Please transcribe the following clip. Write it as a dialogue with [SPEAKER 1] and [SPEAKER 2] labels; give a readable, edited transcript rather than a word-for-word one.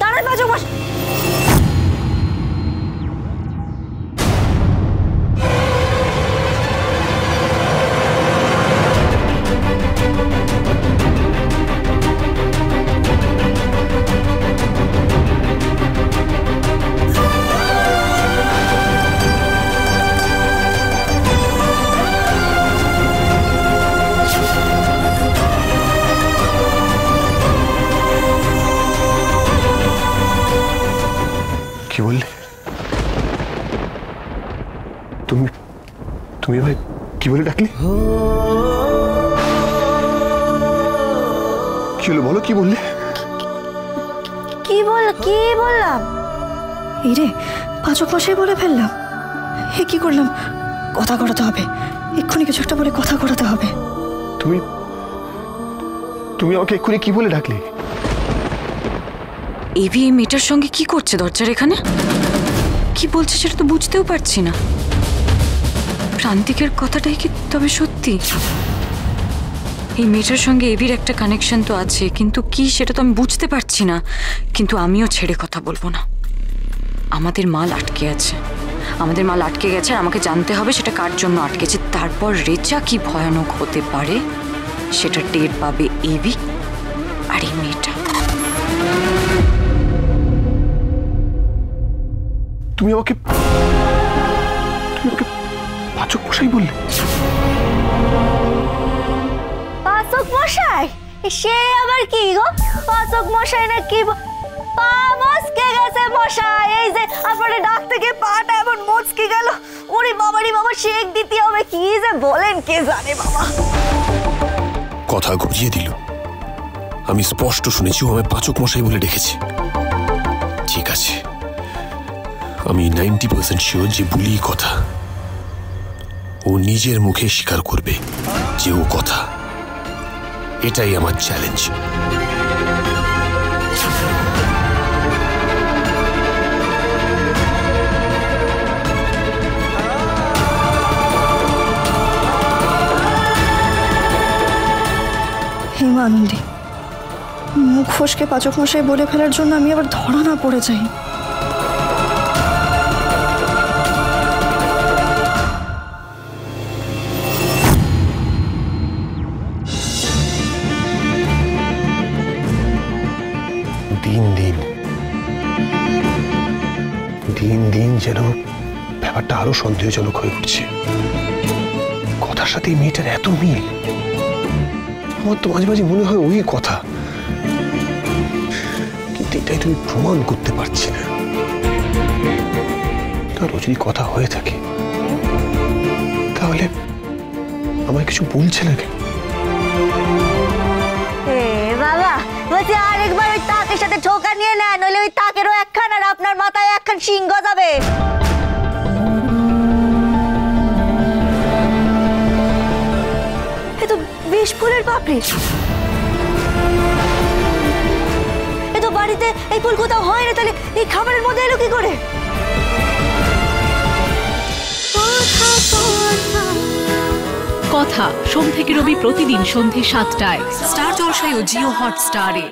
[SPEAKER 1] দাঁড়ান পাচক মশাই।
[SPEAKER 2] কি বললে তুমি? তুমি ভাই কি বলে ডাকলে? কি হলো বলো, কি বললে?
[SPEAKER 1] কি বললাম?
[SPEAKER 3] এই রে, পাচক মশাই বলে ফেললাম। হে কি করলাম? কথা করাতে হবে, এক্ষুনি কিছু একটা বলে কথা করাতে হবে।
[SPEAKER 2] তুমি তুমি আমাকে এক্ষুনি কি বলে ডাকলে?
[SPEAKER 4] এবি এই মেয়েটার সঙ্গে কি করছে দরজার এখানে? কি বলছে সেটা তো বুঝতেও পারছি না। প্রান্তিকের কথাটাই কি তবে সত্যি? এই মেয়েটার সঙ্গে এবির একটা কানেকশন তো আছে, কিন্তু কি সেটা তো আমি বুঝতে পারছি না। কিন্তু আমিও ছেড়ে কথা বলবো না। আমাদের মাল আটকে আছে, আমাদের মাল আটকে গেছে, আর আমাকে জানতে হবে সেটা কার জন্য আটকেছে। তারপর রেচা কি ভয়ানক হতে পারে সেটা টের পাবে এবি আর এই মেয়েটা।
[SPEAKER 2] তুমি আমাকে পাচক মশাই বললে?
[SPEAKER 1] পাচক মশাই? সে আবার কি গো? পাচক মশাই না কি? পা মচকে গেছে মশাই। এই যে আপনারে ডাকতে গিয়ে পাটা এমন মচকে গেল। ওরে বাবারি বাবা, শেক দিতে হবে। কি যে বলেন কে জানে বাবা।
[SPEAKER 5] কথা গজিয়ে দিল। আমি স্পষ্ট শুনেছি ও আমায় পাচক মশাই বলে ডেকেছে। ঠিক আছে, আমি 90% শিওর যে বুলি কথা। ও নিজের মুখে স্বীকার করবে যে ও কথা। এটাই আমার চ্যালেঞ্জ।
[SPEAKER 3] হেমা আনন্দী, মুখ ফসকে পাচক মশাই বলে ফেলার জন্য আমি আবার ধরা না পড়ে যাই।
[SPEAKER 2] দিন দিন যেন ব্যাপারটা আরো সন্দেহজনক হয়ে উঠছে। কথার সাথে এই মেয়েটার এত মিল। আমার তো মাঝে মাঝে মনে হয় ওই কথা, কিন্তু এটাই তুমি প্রমাণ করতে পারছি না। তারও যদি কথা হয়ে থাকে তাহলে আমায় কিছু বলছে না কেন?
[SPEAKER 1] বাবা বলছি আরেকবার ওই তাকের সাথে ঠোকা নিয়ে নেন, নইলে ওই তাকেরও একখান আর আপনার মাথায় একখান শিং গজাবে। এ তো বিষ ফুলের পাপড়ি। এ তো বাড়িতে এই ফুল কোথাও হয় না, তাহলে এই খাবারের মধ্যে এলো কি করে?
[SPEAKER 6] কথা সোম থেকে রবি প্রতিদিন সন্ধ্যে ৭টায় স্টার জলসায় ও জিও হটস্টারে।